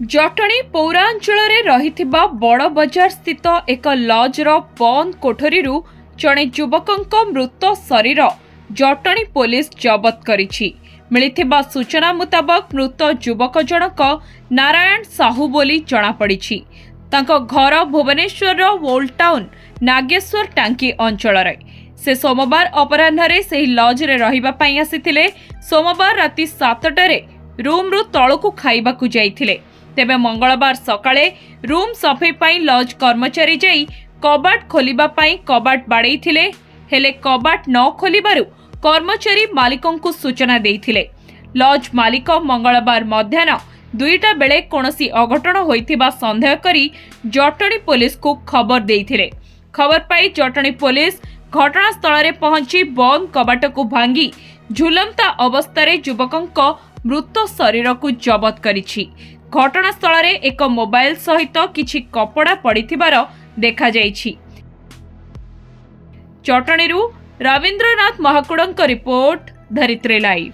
जटणी पौरांचल रहिथिबा बड़ बजार स्थित एक लॉजर बंद कोठरी जड़े युवक मृत शरीर जटणी पुलिस जबत करिछि। मिलिथिबा सूचना मुताबक मृत युवक जनक नारायण साहू बोली जଣାपड़िछि। तांको घर भुवनेश्वर ओल्ड टाउन नागेश्वर टांकी अंचल से सोमवार अपराह्न से लॉज रे रहिबा पई आसिथिले। सोमवार राति 7टारे रूम रु तळकु खाइबाकु जाइथिले। तेबे मंगलवार सकाळे रूम सफेई पाई लॉज कर्मचारी जाई कबाट खोलिबा पाई कबाट बाड़ेइथिले। हेले कबाट न खोलिबारु कर्मचारी मालिकंकु सूचना देइथिले। लॉज मालिक मंगलवार मध्याह्न 2टा बेले कोनोसी अघटन होइथिबा संदेह करी जटणी पुलिस को खबर देइथिले। खबर पाई जटणी पुलिस घटनास्थल रे पहुंची बंद कबाट को भांगी झुलंता अवस्था युवक मृत शरीर को जबत करिछि। घटनास्थल रे एक मोबाइल सहित किछि कपड़ा पड़िथिबार देखा जाइछि। चटणीरू रवींद्रनाथ महाकुड़ंक रिपोर्ट, धरित्री लाइव।